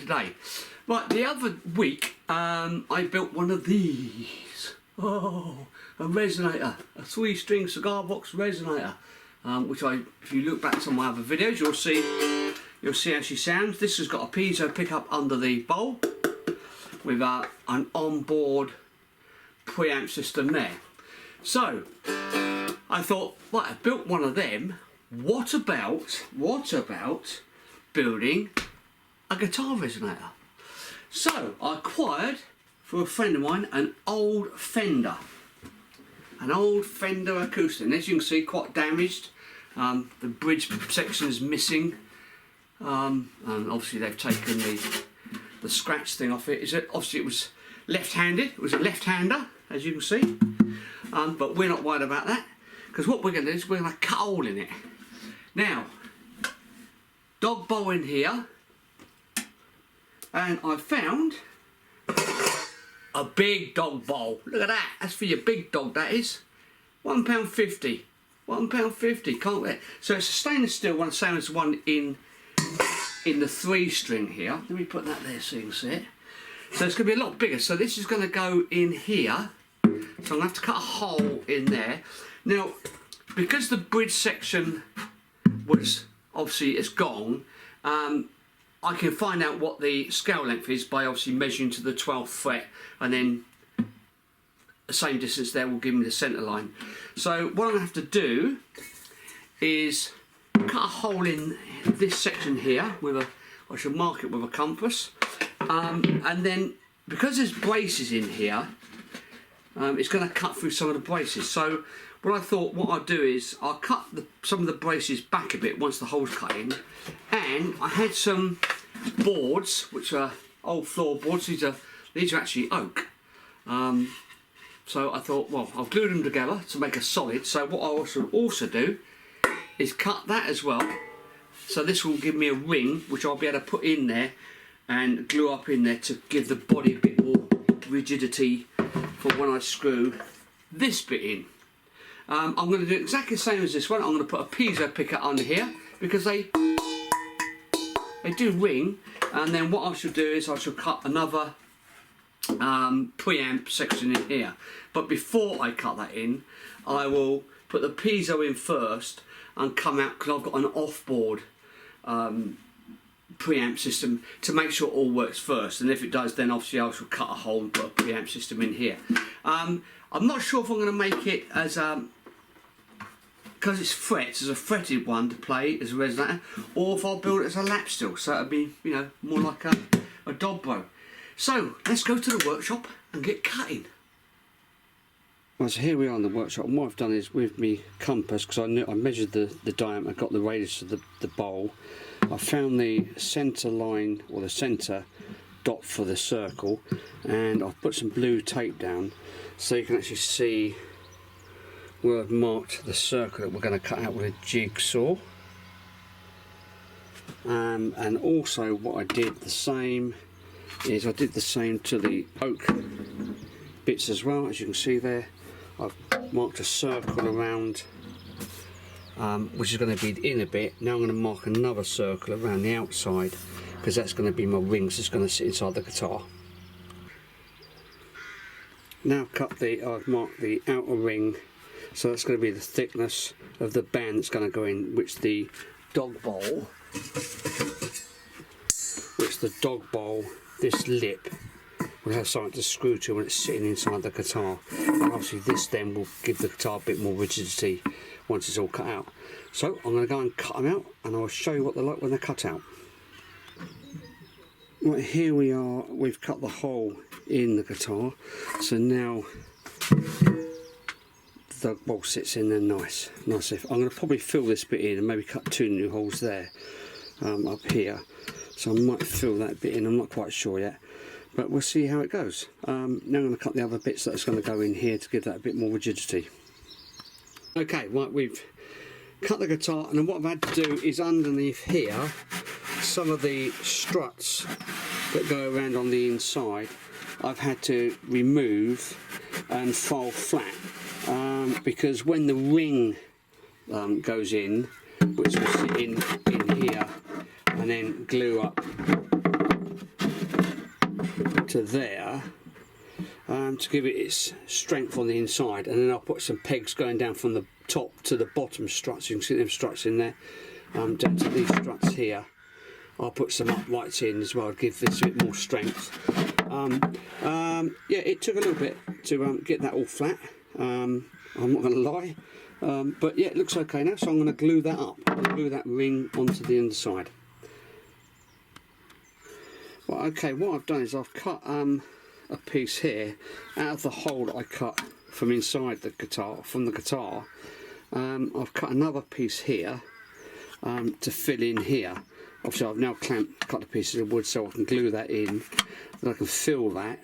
today. Right, the other week I built one of these. Oh, a resonator, a 3-string cigar box resonator, which if you look back to my other videos, you'll see how she sounds. This has got a piezo pickup under the bowl with an onboard preamp system there. So I thought, right, I built one of them. What about building a guitar resonator? So I acquired, for a friend of mine, an old Fender acoustic. And as you can see, quite damaged. The bridge section is missing, and obviously they've taken the scratch thing off it. Obviously it was left-handed. It was a left-hander, as you can see. But we're not worried about that, because what we're going to do is we're going to cut a hole in it. Now, dog bowl in here, and I found a big dog bowl. Look at that. That's for your big dog, that is. £1.50. £1.50. Can't wait. So it's a stainless steel one, same as the one in the 3-string here. Let me put that there so you can see it. So it's going to be a lot bigger. So this is going to go in here. So I'm going to have to cut a hole in there. Now, because the bridge section was obviously it's gone, I can find out what the scale length is by obviously measuring to the 12th fret, and then the same distance there will give me the centre line. So what I'm going to have to do is cut a hole in this section here with I should mark it with a compass, and then because there's braces in here, it's going to cut through some of the braces. So what I thought what I'd do is I'll cut some of the braces back a bit once the hole's cut in, and I had some boards which are old floorboards. These are actually oak. So I thought, well, I'll glue them together to make a solid. So what I also do is cut that as well. So this will give me a ring which I'll be able to put in there and glue up in there to give the body a bit more rigidity for when I screw this bit in. I'm going to do exactly the same as this one. I'm going to put a piezo picker under here because they do ring. And then what I should do is I should cut another preamp section in here. But before I cut that in, I will put the piezo in first and come out, because I've got an off-board preamp system to make sure it all works first. And if it does, then obviously I shall cut a hole and put a preamp system in here. I'm not sure if I'm going to make it as because it's frets, as a fretted one to play as a resonator, or if I'll build it as a lap steel, so it'll be, you know, more like a dobro. So let's go to the workshop and get cutting. Well, so here we are in the workshop, and what I've done is with my compass, because I measured the diameter, got the radius of the bowl. I found the centre line, or the centre dot for the circle, and I've put some blue tape down so you can actually see where I've marked the circle that we're going to cut out with a jigsaw. And also what I did the same is I did the same to the oak bits as well. As you can see there, I've marked a circle around, which is going to be the inner bit. Now I'm going to mark another circle around the outside, because that's going to be my rings that's going to sit inside the guitar. Now I've marked the outer ring, so that's going to be the thickness of the band that's going to go in, which the dog bowl, this lip will have something to screw to when it's sitting inside the guitar. And obviously this then will give the guitar a bit more rigidity once it's all cut out. So I'm going to go and cut them out, and I'll show you what they're like when they're cut out. Right, here we are, we've cut the hole in the guitar, so now the bowl sits in there nice. I'm going to probably fill this bit in and maybe cut 2 new holes there up here, so I might fill that bit in. I'm not quite sure yet, but we'll see how it goes. Now I'm going to cut the other bits that's going to go in here to give that a bit more rigidity. Okay, right, we've cut the guitar, and then what I've had to do is underneath here, some of the struts that go around on the inside I've had to remove and file flat, because when the ring goes in, which will sit in here and then glue up to there to give it its strength on the inside, and then I'll put some pegs going down from the top to the bottom struts. You can see them struts in there, down to these struts here. I'll put some uprights in as well to give this a bit more strength. Yeah, it took a little bit to get that all flat, I'm not going to lie, but yeah, it looks okay now, so I'm going to glue that up, glue that ring onto the inside. Well, okay, what I've done is I've cut a piece here out of the hole that I cut from inside the guitar, I've cut another piece here to fill in here. Obviously I've now cut the pieces of wood so I can glue that in, and I can fill that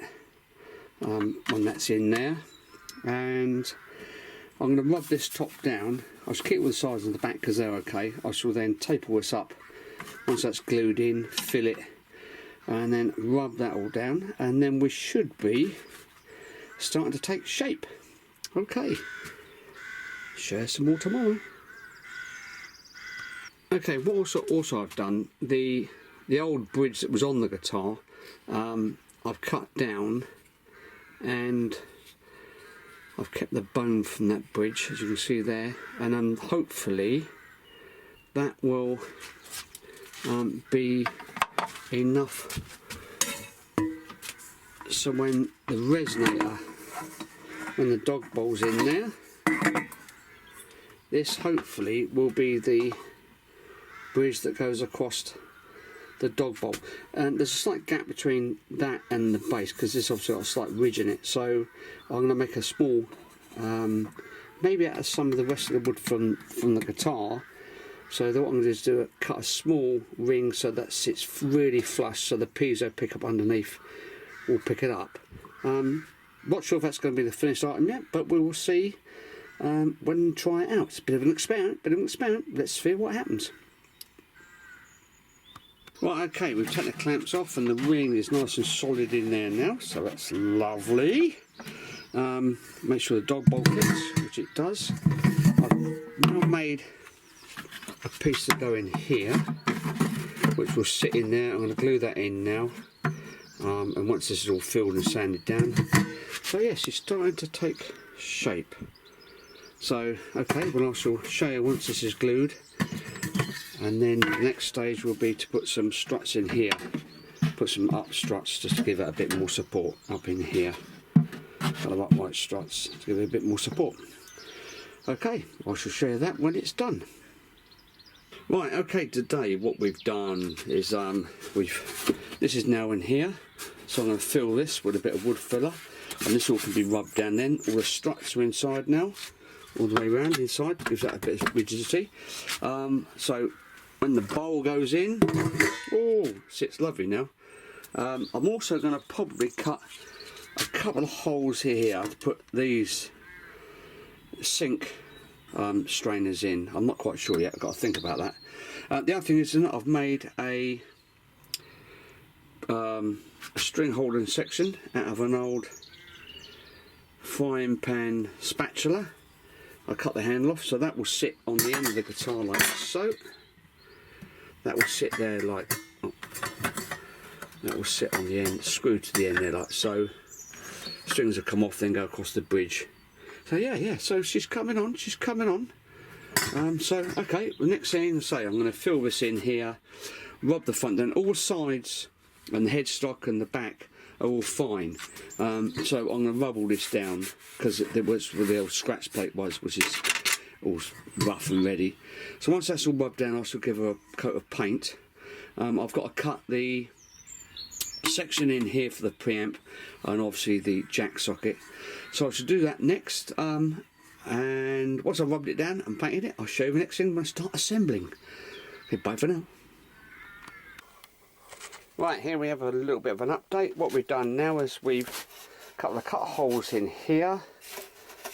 when that's in there. And I'm going to rub this top down. I'll just keep all the sides of the back because they're okay. I shall then tape all this up once that's glued in, fill it, and then rub that all down, and then we should be starting to take shape. Okay, share some more tomorrow. Okay, what also I've done, the old bridge that was on the guitar, I've cut down, and I've kept the bone from that bridge, as you can see there, and then hopefully that will be enough so when the resonator, when the dog bowl's in there, this hopefully will be the bridge that goes across the dog bowl. And there's a slight gap between that and the base because this obviously got a slight ridge in it, so I'm going to make a small maybe out of some of the rest of the wood from the guitar. So what I'm going to do is cut a small ring so that sits really flush, so the piezo pickup underneath will pick it up. Not sure if that's going to be the finished item yet, but we will see when we try it out. It's a bit of an experiment, let's see what happens. Right, okay, we've taken the clamps off and the ring is nice and solid in there now, so that's lovely. Make sure the dog bolt fits, which it does. I've now made a piece to go in here, which will sit in there. I'm going to glue that in now, and once this is all filled and sanded down. So yes, it's starting to take shape. So, okay, well I shall show you once this is glued. And then the next stage will be to put some struts in here, put some up struts just to give it a bit more support up in here. Got the upright struts to give it a bit more support. Okay, I shall show you that when it's done. Right, okay, today what we've done is this is now in here, so I'm going to fill this with a bit of wood filler, and this all can be rubbed down then. All the struts are inside now, all the way around inside, gives that a bit of rigidity. So when the bowl goes in, oh, sits lovely now. I'm also going to probably cut a couple of holes here to put these sink strainers in. I'm not quite sure yet, I've got to think about that. The other thing is that I've made a string holding section out of an old frying pan spatula. I cut the handle off, so that will sit on the end of the guitar like so. That will sit there like, oh, that will sit on the end, screwed to the end there like so. Strings will come off, then go across the bridge. So yeah, so she's coming on. So okay, the next thing I say, I'm going to fill this in here, rub the front down, all sides and the headstock and the back are all fine. So I'm going to rub all this down because it was where the old scratch plate was, which is all rough and ready. So once that's all rubbed down, I shall give her a coat of paint. I've got to cut the section in here for the preamp and obviously the jack socket. So I should do that next. And once I've rubbed it down and painted it, I'll show you the next thing when I start assembling. Okay, bye for now. Right, here we have a little bit of an update. What we've done now is we've cut holes in here.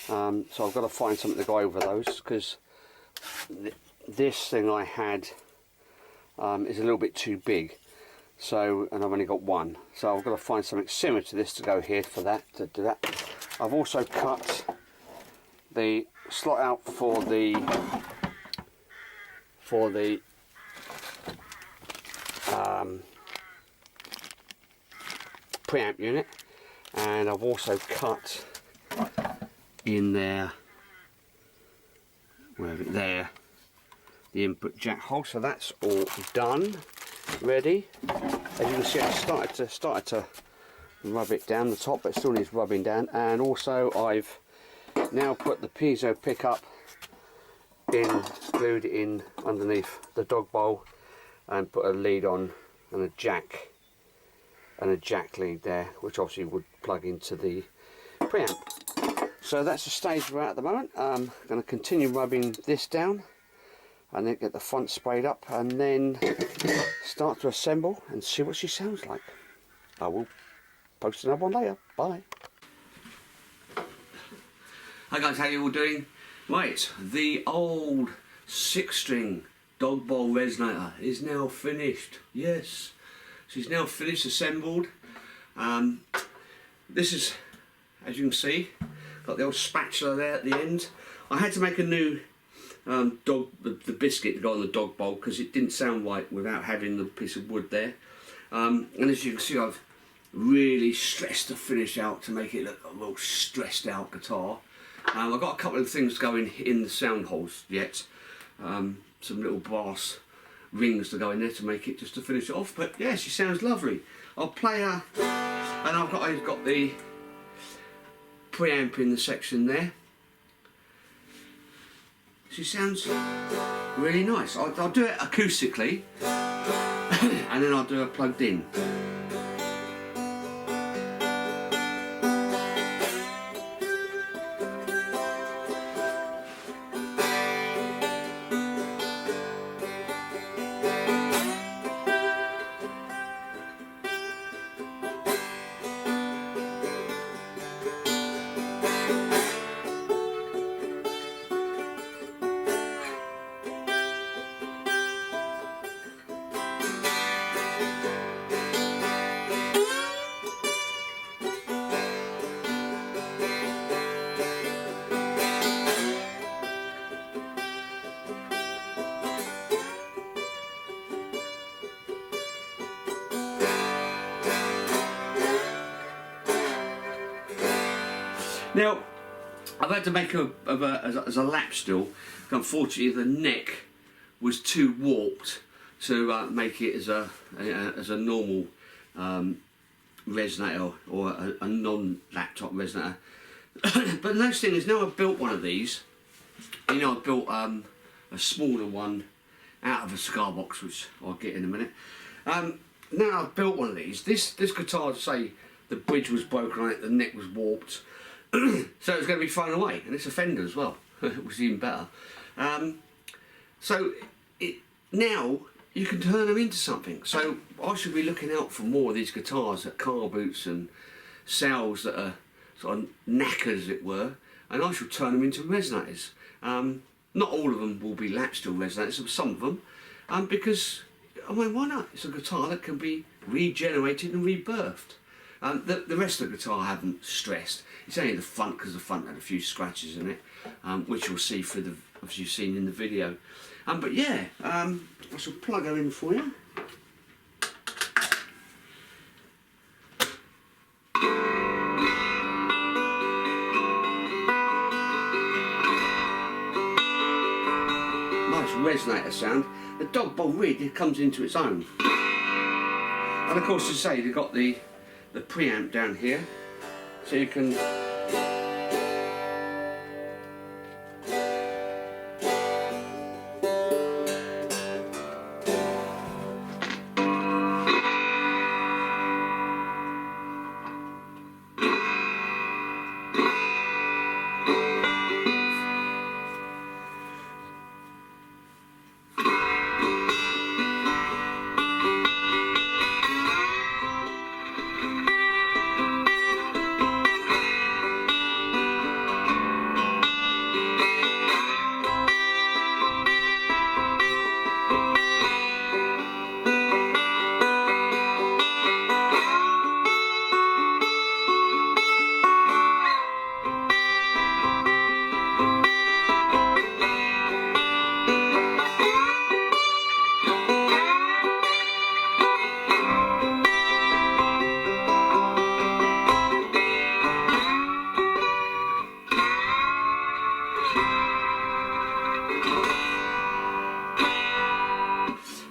So I've got to find something to go over those because this thing I had is a little bit too big. So, and I've only got one. So I've got to find something similar to this to go here for that, to do that. I've also cut the slot out for the preamp unit, and I've also cut in there, there, the input jack hole. So that's all done, ready. As you can see, I started to rub it down the top, but it still needs rubbing down. And also I've now put the piezo pickup in, glued it in underneath the dog bowl, and put a lead on and a jack lead there, which obviously would plug into the preamp. So that's the stage we're at the moment. I'm going to continue rubbing this down and then get the front sprayed up, and then start to assemble and see what she sounds like. I will post another one later. Bye. Hi guys, how you all doing? Right, the old 6-string dog bowl resonator is now finished. Yes, she's now finished, assembled. This is, as you can see, got the old spatula there at the end. I had to make a new the biscuit to go on the dog bowl because it didn't sound right without having the piece of wood there. And as you can see, I've really stressed the finish out to make it look a real stressed out guitar. I've got a couple of things going in the sound holes yet. Some little brass rings to go in there to make it, just to finish it off. But yeah, she sounds lovely. I'll play her, and I've got the preamp in the section there. She sounds really nice. I'll do it acoustically and then I'll do it plugged in. Now, I've had to make as a lap steel. Unfortunately, the neck was too warped to make it as a normal resonator or a non-laptop resonator. But the nice thing is, now I've built one of these. You know, I've built a smaller one out of a cigar box, which I'll get in a minute. Now I've built one of these. This guitar, say the bridge was broken on it, the neck was warped. So it's going to be thrown away, and it's a Fender as well, which is even better. So now you can turn them into something. So I should be looking out for more of these guitars at car boots and sales that are sort of knackered, as it were, and I shall turn them into resonators. Not all of them will be lap steel resonators, but some of them, because, I mean, why not? It's a guitar that can be regenerated and rebirthed. The rest of the guitar I haven't stressed. It's only the front, because the front had a few scratches in it, which you'll see through the, as you've seen in the video. But yeah, I shall plug her in for you. Nice resonator sound. The dog bowl really comes into its own. And of course, as I say, they've got the preamp down here, so you can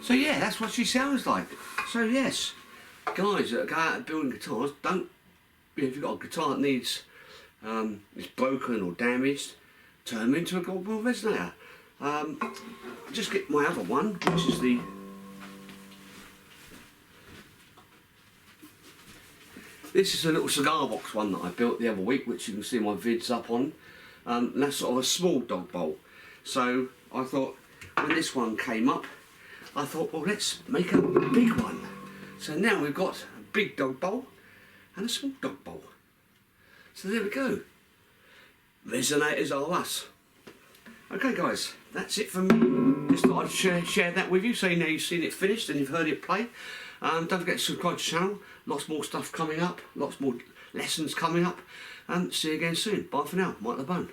So yeah, that's what she sounds like. So yes, guys that go out building guitars, don't, if you've got a guitar that needs, is broken or damaged, turn them into a gold ball resonator. Just get my other one, which is the, this is a little cigar box one that I built the other week, which you can see my vids up on. And that's sort of a small dog bowl. So I thought, when this one came up, I thought, well, let's make a big one. So now we've got a big dog bowl and a small dog bowl. So there we go. Resonators are us. Okay guys, that's it from me. Just thought I'd share that with you so you know you've seen it finished and you've heard it play. Don't forget to subscribe to the channel. Lots more stuff coming up, lots more lessons coming up. See you again soon. Bye for now. Marc the Bone.